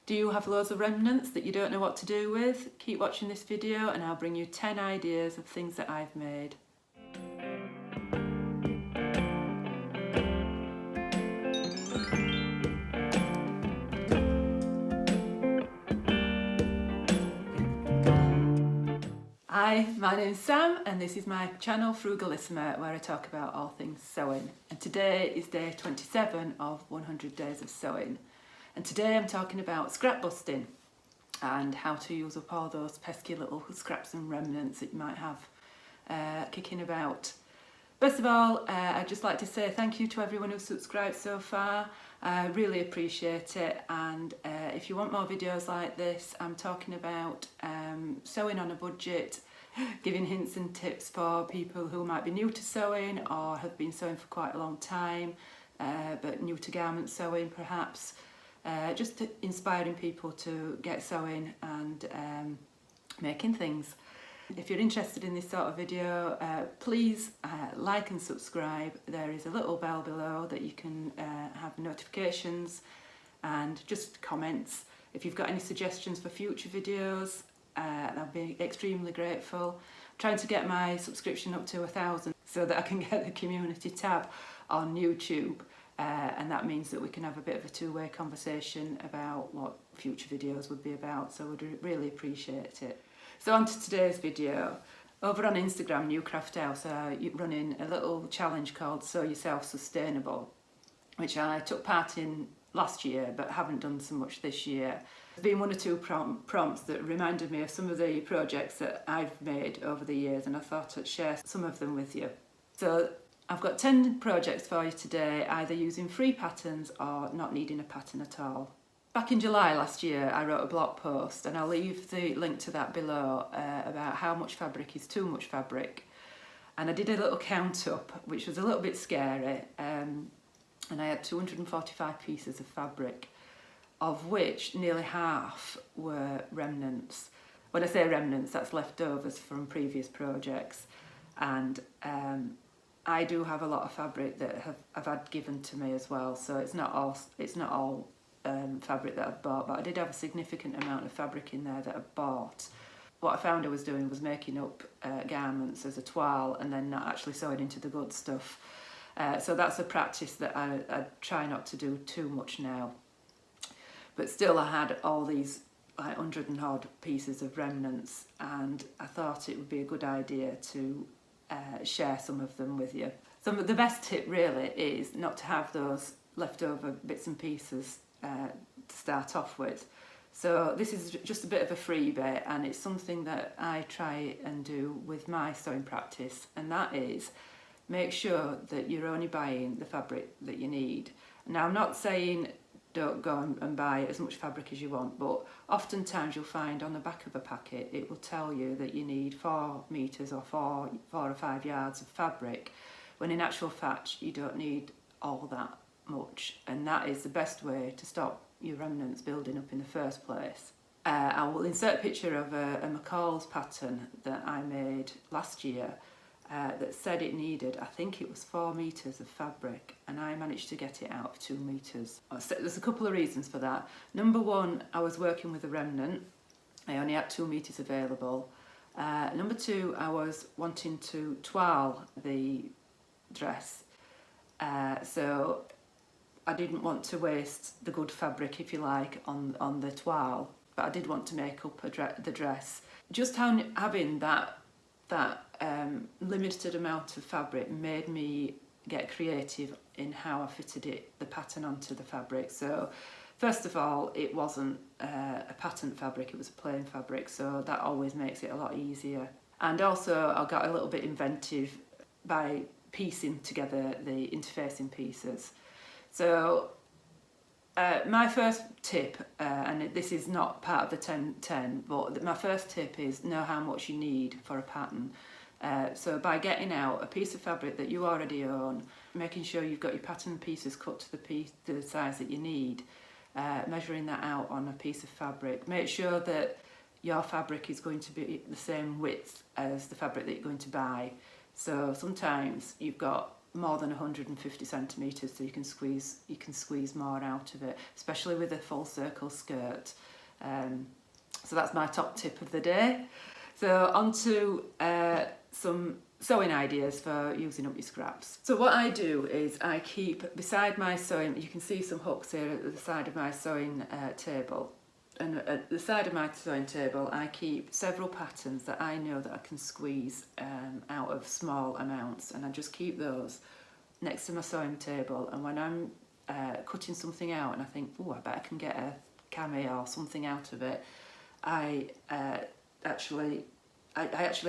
Do you have loads of remnants that you don't know what to do with? Keep watching this video and I'll bring you 10 ideas of things that I've made. Hi, my name's Sam and this is my channel Frugalisama, where I talk about all things sewing. And today is day 27 of 100 days of sewing. And today I'm talking about scrap busting and how to use up all those pesky little scraps and remnants that you might have kicking about. First of all, I'd just like to say thank you to everyone who's subscribed so far. I really appreciate it, and if you want more videos like this, I'm talking about sewing on a budget, giving hints and tips for people who might be new to sewing or have been sewing for quite a long time, but new to garment sewing perhaps. Just inspiring people to get sewing and making things. If you're interested in this sort of video, please like and subscribe. There is a little bell below that you can have notifications and just comments. If you've got any suggestions for future videos, I'll be extremely grateful. I'm trying to get my subscription up to 1,000 so that I can get the community tab on YouTube. And that means that we can have a bit of a two-way conversation about what future videos would be about, so we'd really appreciate it. So on to today's video. Over on Instagram, New Craft House are running a little challenge called Sew Yourself Sustainable, which I took part in last year but haven't done so much this year. There's been one or two prompts that reminded me of some of the projects that I've made over the years, and I thought I'd share some of them with you. So I've got 10 projects for you today, either using free patterns or not needing a pattern at all. Back in July last year, I wrote a blog post, and I'll leave the link to that below, about how much fabric is too much fabric. And I did a little count up, which was a little bit scary, and I had 245 pieces of fabric, of which nearly half were remnants. When I say remnants, that's leftovers from previous projects. And I do have a lot of fabric that I've had given to me as well, so it's not all fabric that I've bought, but I did have a significant amount of fabric in there that I bought. What I found I was doing was making up garments as a toile and then not actually sewing into the good stuff. So that's a practice that I try not to do too much now. But still, I had all these like 100 and odd pieces of remnants, and I thought it would be a good idea to share some of them with you. So the best tip really is not to have those leftover bits and pieces to start off with. So this is just a bit of a freebie, and it's something that I try and do with my sewing practice, and that is make sure that you're only buying the fabric that you need. Now, I'm not saying don't go and buy as much fabric as you want, but oftentimes you'll find on the back of a packet it will tell you that you need 4 metres or 4 or 5 yards of fabric, when in actual fact you don't need all that much, and that is the best way to stop your remnants building up in the first place. I will insert a picture of a McCall's pattern that I made last year that said it needed, I think it was 4 metres of fabric, and I managed to get it out of 2 metres. So there's a couple of reasons for that. Number one, I was working with a remnant. I only had 2 metres available. Number two, I was wanting to toile the dress. So I didn't want to waste the good fabric, if you like, on the toile, but I did want to make up the dress. Just having that limited amount of fabric made me get creative in how I fitted the pattern onto the fabric. So first of all, it wasn't a patterned fabric, it was a plain fabric, so that always makes it a lot easier. And also I got a little bit inventive by piecing together the interfacing pieces. So my first tip, and this is not part of the 10-10, but my first tip is know how much you need for a pattern. So by getting out a piece of fabric that you already own, making sure you've got your pattern pieces cut to the size that you need, measuring that out on a piece of fabric. Make sure that your fabric is going to be the same width as the fabric that you're going to buy. So sometimes you've got more than 150 centimetres, so you can squeeze more out of it, especially with a full circle skirt. So that's my top tip of the day. So on to some sewing ideas for using up your scraps. So what I do is I keep beside my sewing, you can see some hooks here at the side of my sewing table, and at the side of my sewing table I keep several patterns that I know that I can squeeze out of small amounts, and I just keep those next to my sewing table, and when I'm cutting something out and I think, oh, I bet I can get a cami or something out of it, I actually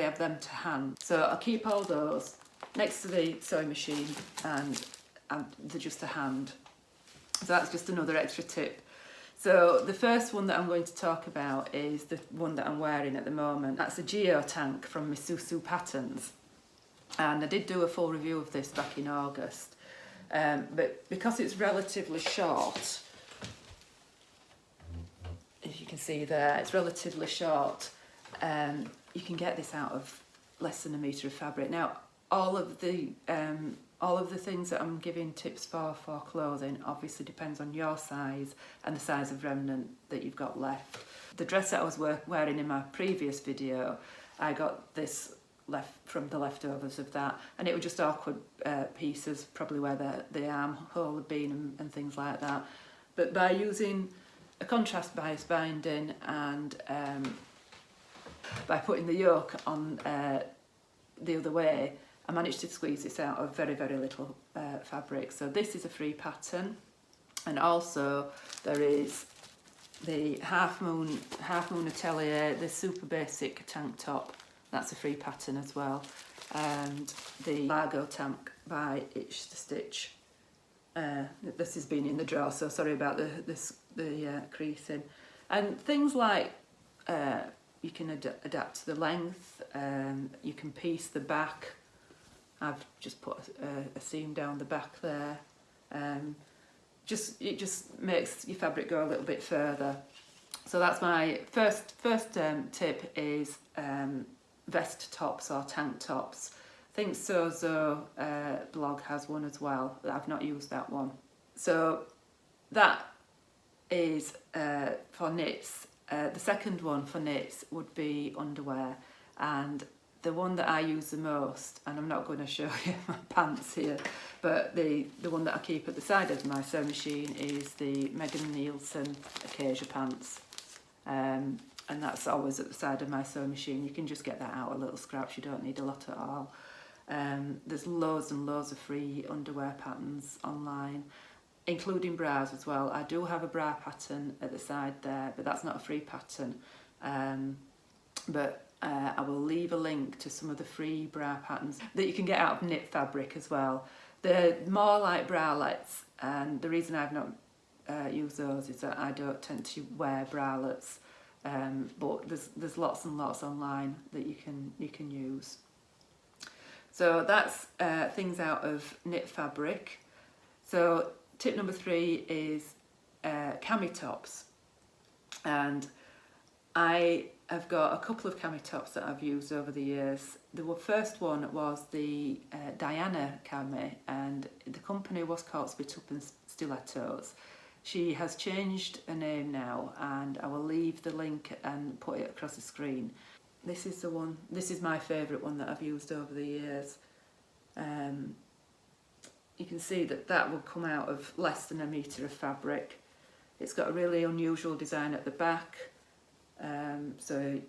have them to hand. So I'll keep all those next to the sewing machine, and they're just to hand. So that's just another extra tip. So the first one that I'm going to talk about is the one that I'm wearing at the moment. That's a Geo tank from Misusu Patterns. And I did do a full review of this back in August. But because it's relatively short, as you can see there, it's relatively short, you can get this out of less than a metre of fabric. Now, all of the things that I'm giving tips for clothing obviously depends on your size and the size of remnant that you've got left. The dress that I was wearing in my previous video, I got this left from the leftovers of that, and it was just awkward pieces, probably where the armhole had been and things like that. But by using a contrast bias binding and by putting the yoke on the other way, I managed to squeeze this out of very, very little fabric. So this is a free pattern, and also there is the Half Moon Atelier, the super basic tank top. That's a free pattern as well, and the Largo tank by Itch to Stitch. This has been in the drawer, so sorry about the creasing. And things like you can adapt to the length, you can piece the back. I've just put a seam down the back there. It just makes your fabric go a little bit further. So that's my first tip is vest tops or tank tops. I think Sozo blog has one as well. I've not used that one. So that is for knits. The second one for knits would be underwear, and the one that I use the most, and I'm not going to show you my pants here, but the one that I keep at the side of my sewing machine is the Megan Nielsen Acacia pants. And that's always at the side of my sewing machine. You can just get that out of little scraps, you don't need a lot at all. There's loads and loads of free underwear patterns online, including bras as well. I do have a bra pattern at the side there, but that's not a free pattern. I will leave a link to some of the free bra patterns that you can get out of knit fabric as well. They're more like bralettes, and the reason I've not used those is that I don't tend to wear bralettes. But there's lots and lots online that you can use. So that's things out of knit fabric. So tip number 3 is cami tops, and I have got a couple of cami tops that I've used over the years. The first one was the Diana cami, and the company was called Spit Up and Stilettos. She has changed her name now, and I will leave the link and put it across the screen. This is the one. This is my favourite one that I've used over the years. You can see that will come out of less than a metre of fabric. It's got a really unusual design at the back, so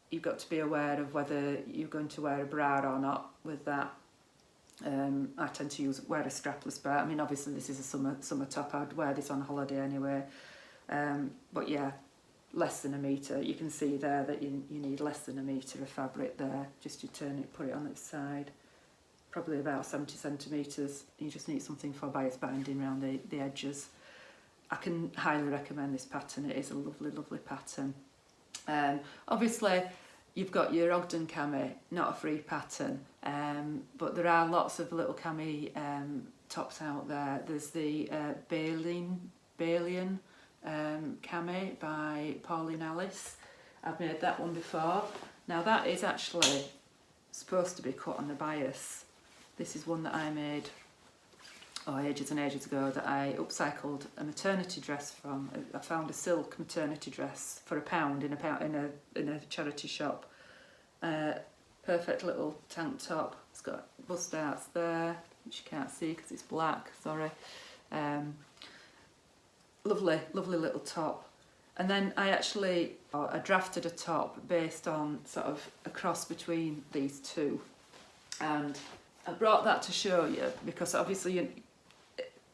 you've got to be aware of whether you're going to wear a bra or not with that. I tend to wear a strapless bra. I mean, obviously this is a summer top. I'd wear this on holiday anyway. But yeah, less than a metre. You can see there that you need less than a metre of fabric there. Just you turn it, put it on its side. Probably about 70 centimetres. You just need something for bias binding around the edges. I can highly recommend this pattern. It is a lovely, lovely pattern. Obviously, you've got your Ogden cami, not a free pattern, but there are lots of little cami tops out there. There's the Balian cami by Pauline Alice. I've made that one before. Now that is actually supposed to be cut on the bias. This is one that I made ages and ages ago, that I upcycled a maternity dress from. I found a silk maternity dress for £1 in a charity shop. Perfect little tank top. It's got bust outs there, which you can't see because it's black, sorry. Lovely little top. And then I drafted a top based on sort of a cross between these two. And I brought that to show you because obviously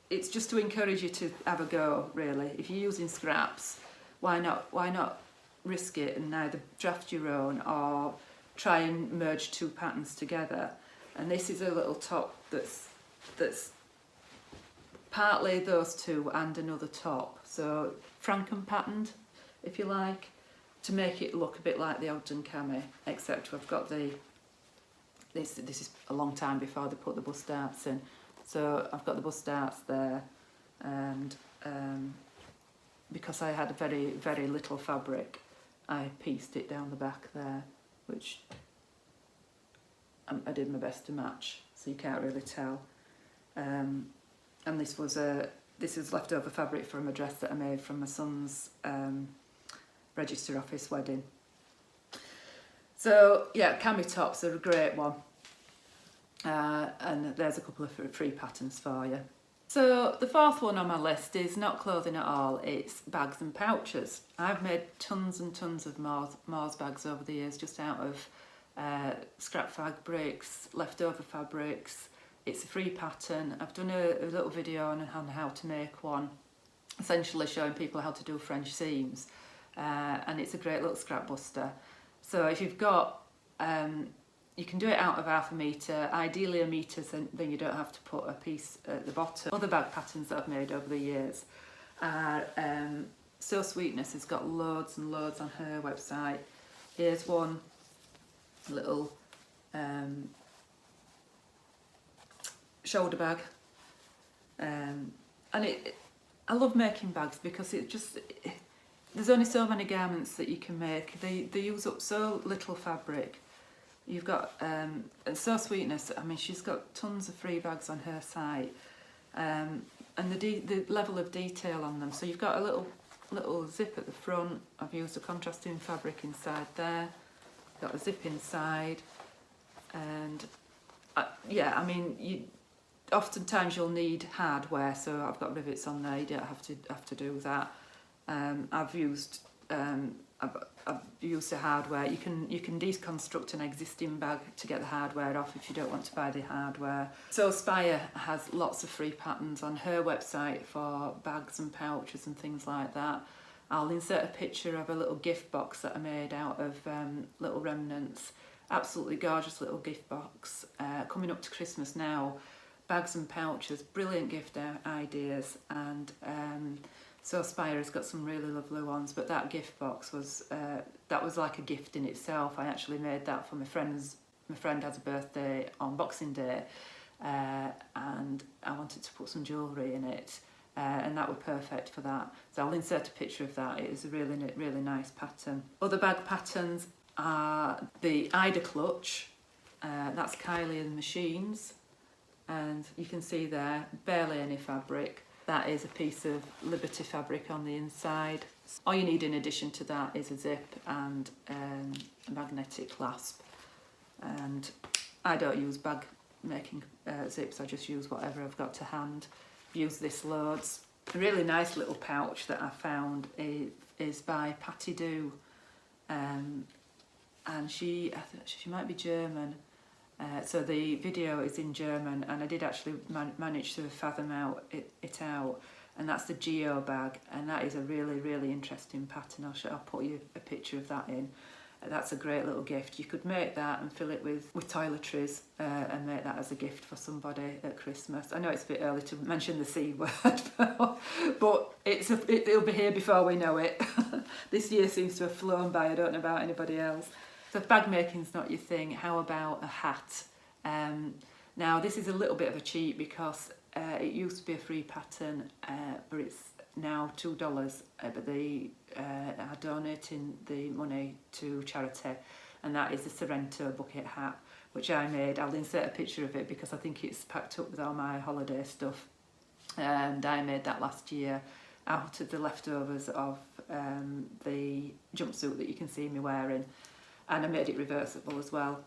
it's just to encourage you to have a go, really. If you're using scraps, why not risk it and either draft your own or try and merge two patterns together. And this is a little top that's partly those two and another top, so Franken patterned, if you like, to make it look a bit like the Ogden Cami, except I've got this is a long time before they put the bust darts in, so I've got the bust darts there, and because I had very little fabric, I pieced it down the back there, which I did my best to match, so you can't really tell. And this was leftover fabric from a dress that I made from my son's register office wedding. So yeah, cami tops are a great one, and there's a couple of free patterns for you. So the fourth one on my list is not clothing at all, it's bags and pouches. I've made tons and tons of Mars bags over the years, just out of scrap fabrics, leftover fabrics. It's a free pattern. I've done a little video on how to make one, essentially showing people how to do French seams, and it's a great little scrap buster. So if you've got, you can do it out of 1/2 metre, ideally 1 metre, so then you don't have to put a piece at the bottom. Other bag patterns that I've made over the years are, So Sweetness has got loads and loads on her website. Here's one little shoulder bag, and I love making bags because there's only so many garments that you can make. They use up so little fabric. You've got and So Sweetness, I mean, she's got tons of free bags on her site, and the level of detail on them. So you've got a little zip at the front. I've used a contrasting fabric inside there. Got a zip inside, and yeah, I mean, oftentimes you'll need hardware, so I've got rivets on there. You don't have to do that. I've used the hardware. You can deconstruct an existing bag to get the hardware off if you don't want to buy the hardware. So Spire has lots of free patterns on her website for bags and pouches and things like that. I'll insert a picture of a little gift box that I made out of little remnants. Absolutely gorgeous little gift box. Coming up to Christmas now, bags and pouches, brilliant gift ideas, and So Spire has got some really lovely ones, but that gift box was like a gift in itself. I actually made that for my friend has a birthday on Boxing Day, and I wanted to put some jewellery in it, and that was perfect for that. So I'll insert a picture of that. It is a really nice pattern. Other bag patterns are the Ida clutch. That's Kylie and the Machines, and you can see there barely any fabric. That is a piece of Liberty fabric on the inside. All you need in addition to that is a zip and a magnetic clasp. And I don't use bag making zips, I just use whatever I've got to hand. I've used this loads. A really nice little pouch that I found is by Patty Doo. And she might be German. So the video is in German, and I did actually manage to fathom it out, and that's the Geo bag, and that is a really interesting pattern. I'll put you a picture of that in. That's a great little gift. You could make that and fill it with toiletries and make that as a gift for somebody at Christmas. I know it's a bit early to mention the C word, but it'll be here before we know it. This year seems to have flown by. I don't know about anybody else. So if bag making's not your thing, how about a hat? Now this is a little bit of a cheat because it used to be a free pattern, but it's now $2. But they are donating the money to charity, and that is the Sorrento bucket hat. which I made. I'll insert a picture of it because I think it's packed up with all my holiday stuff. And I made that last year out of the leftovers of the jumpsuit that you can see me wearing, and I made it reversible as well,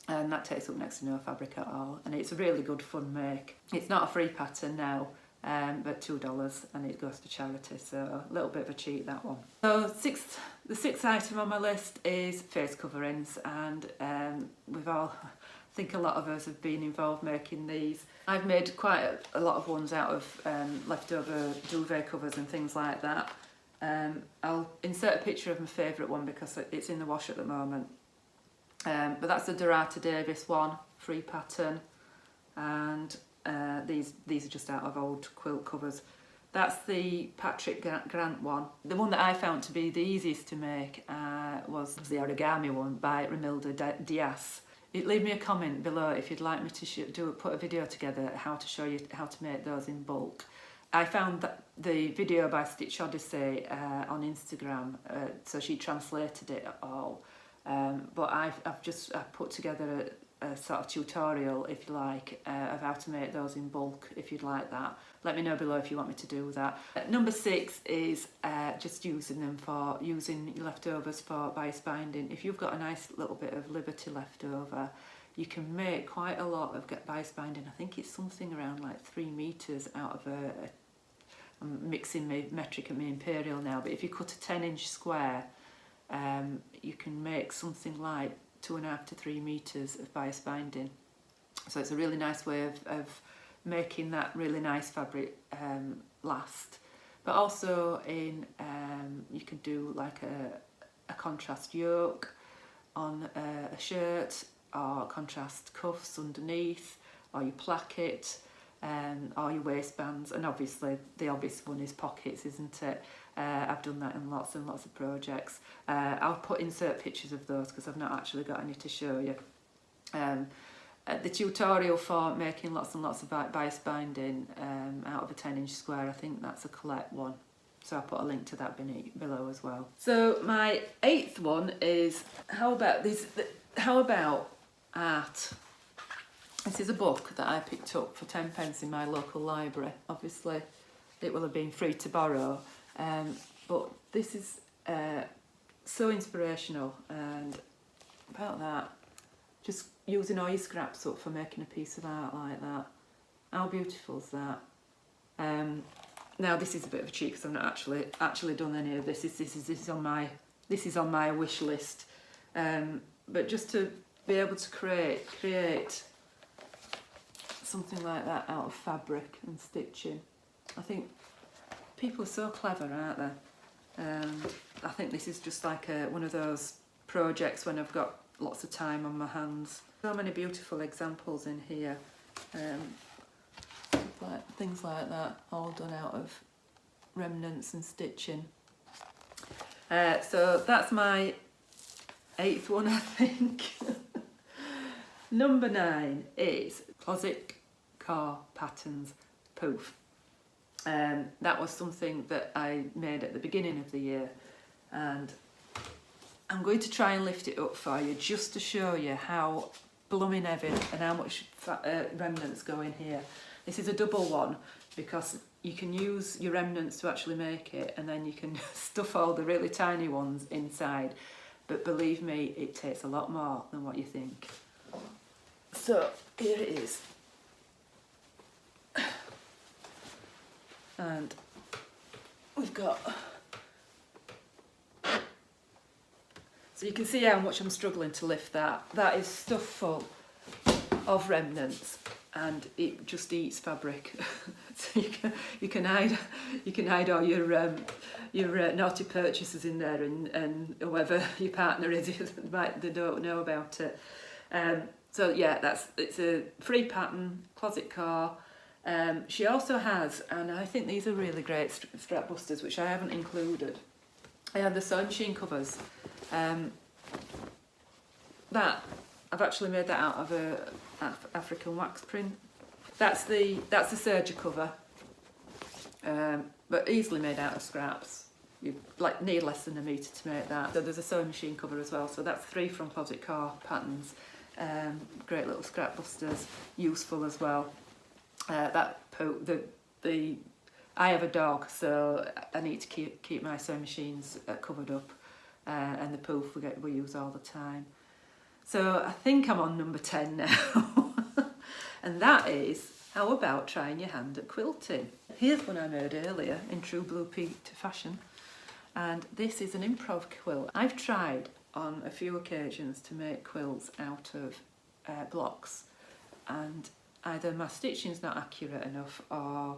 and that takes up next to no fabric at all, and it's a really good fun make. It's not a free pattern now, but $2, and it goes to charity, so a little bit of a cheat, that one. So the sixth item on my list is face coverings, and I think a lot of us have been involved making these. I've made quite a lot of ones out of leftover duvet covers and things like that. I'll insert a picture of my favourite one because it's in the wash at the moment. But that's the Dorata Davis one, free pattern, and these are just out of old quilt covers. That's the Patrick Grant one. The one that I found to be the easiest to make was the origami one by Remilda Diaz. Leave me a comment below if you'd like me to put a video together how to show you how to make those in bulk. I found that the video by Stitch Odyssey on Instagram, so she translated it all, but I've put together a sort of tutorial, if you like, of how to make those in bulk, if you'd like that. Let me know below if you want me to do that. Number 6 is just using your leftovers for bias binding. If you've got a nice little bit of Liberty left over, you can make quite a lot of bias binding. I think it's something around like 3 meters out of I'm mixing my metric and my imperial now, but if you cut a 10-inch square, you can make something like 2.5 to 3 meters of bias binding. So it's a really nice way of making that really nice fabric last. But also you can do like a contrast yoke on a shirt, or contrast cuffs underneath, or you placket, or your waistbands, and obviously the obvious one is pockets, isn't it? I've done that in lots and lots of projects. I'll insert pictures of those because I've not actually got any to show you. The tutorial for making lots and lots of bias binding out of a 10-inch square, I think that's a Colette one, so I'll put a link to that below as well. So my 8th one is how about art. This is a book that I picked up for 10p in my local library. Obviously it will have been free to borrow, but this is so inspirational, and about that, just using all your scraps up for making a piece of art like that. How beautiful is that? Now this is a bit of a cheat because I've not actually done any of this. This is on my wish list. But just to be able to create something like that out of fabric and stitching, I think people are so clever, aren't they? I think this is just like one of those projects when I've got lots of time on my hands. So many beautiful examples in here, like things like that, all done out of remnants and stitching. So that's my 8th one, I think. Number 9 is Closet Car Patterns Pouf. That was something that I made at the beginning of the year, and I'm going to try and lift it up for you just to show you how blooming heavy and how much remnants go in here. This is a double one because you can use your remnants to actually make it, and then you can stuff all the really tiny ones inside, but believe me, it takes a lot more than what you think. So here it is, and we've got, so you can see how much I'm struggling to lift that. That is stuff full of remnants, and it just eats fabric. So you can hide all your naughty purchases in there, and whoever your partner is, they don't know about it. So yeah, it's a free pattern, Closet Car. She also has, and I think these are really great strap busters, which I haven't included. I have the sewing machine covers. That I've actually made that out of a African wax print. That's the serger cover, but easily made out of scraps. You need less than a metre to make that. So there's a sewing machine cover as well. So that's 3 from Closet Car Patterns. great little scrap busters, useful as well. I have a dog, so I need to keep my sewing machines covered up, and the poof we use all the time. So I think I'm on number 10 now, and that is, how about trying your hand at quilting? Here's one I made earlier in true Blue Peter fashion, and this is an improv quilt. I've tried on a few occasions to make quilts out of blocks, and either my stitching's not accurate enough or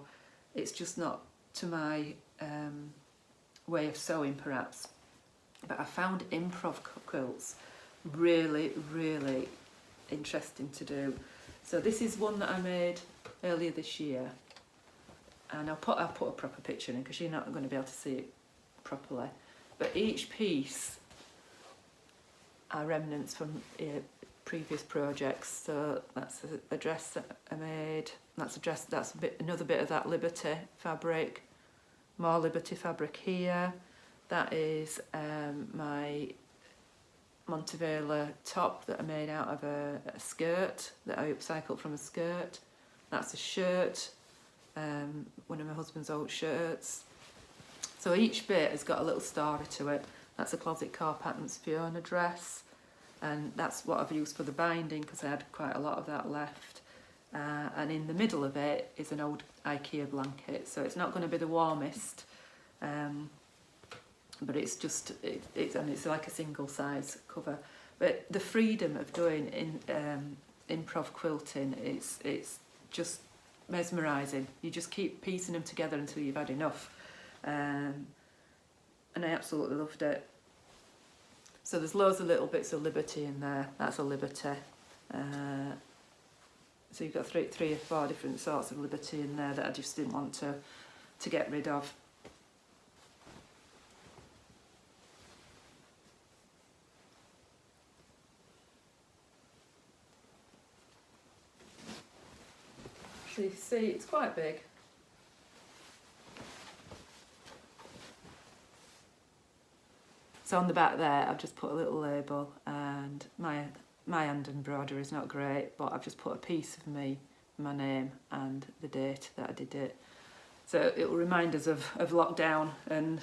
it's just not to my way of sewing perhaps. But I found improv quilts really, really interesting to do. So this is one that I made earlier this year, and I'll put a proper picture in because you're not going to be able to see it properly. But each piece are remnants from previous projects. So that's a dress that I made. That's another bit of that Liberty fabric. More Liberty fabric here. That is my Montevela top that I made out of a skirt that I upcycled from a skirt. That's a shirt, one of my husband's old shirts. So each bit has got a little story to it. That's a Closet Core Patterns Fiona dress, and that's what I've used for the binding because I had quite a lot of that left. And in the middle of it is an old IKEA blanket, so it's not going to be the warmest, but it's just it's like a single size cover. But the freedom of doing improv quilting, it's just mesmerising. You just keep piecing them together until you've had enough, and I absolutely loved it. So there's loads of little bits of Liberty in there. That's a Liberty. So you've got three or four different sorts of Liberty in there that I just didn't want to get rid of. So you see, it's quite big. So on the back there, I've just put a little label, and my hand embroidery is not great, but I've just put a piece of my name and the date that I did it. So it will remind us of lockdown, and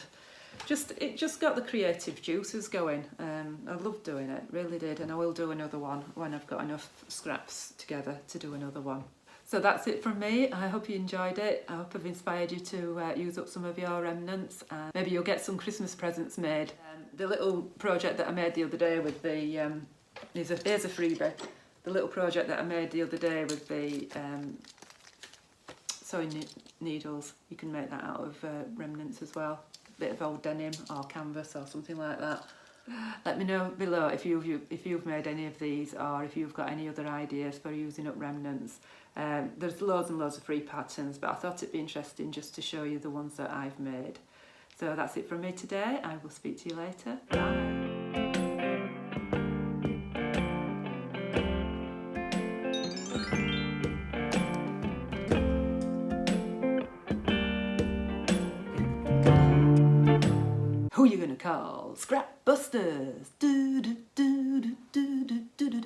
it just got the creative juices going. I loved doing it, really did, and I will do another one when I've got enough scraps together to do another one. So that's it from me. I hope you enjoyed it. I hope I've inspired you to use up some of your remnants, and maybe you'll get some Christmas presents made. The little project that I made the other day with the here's a freebie. The little project that I made the other day with the sewing needles, you can make that out of remnants as well. A bit of old denim or canvas or something like that. Let me know below if you've made any of these, or if you've got any other ideas for using up remnants. There's loads and loads of free patterns, but I thought it'd be interesting just to show you the ones that I've made. So that's it from me today. I will speak to you later. Bye. Who you gonna call? Scrap Busters! Do, do, do, do, do, do, do, do.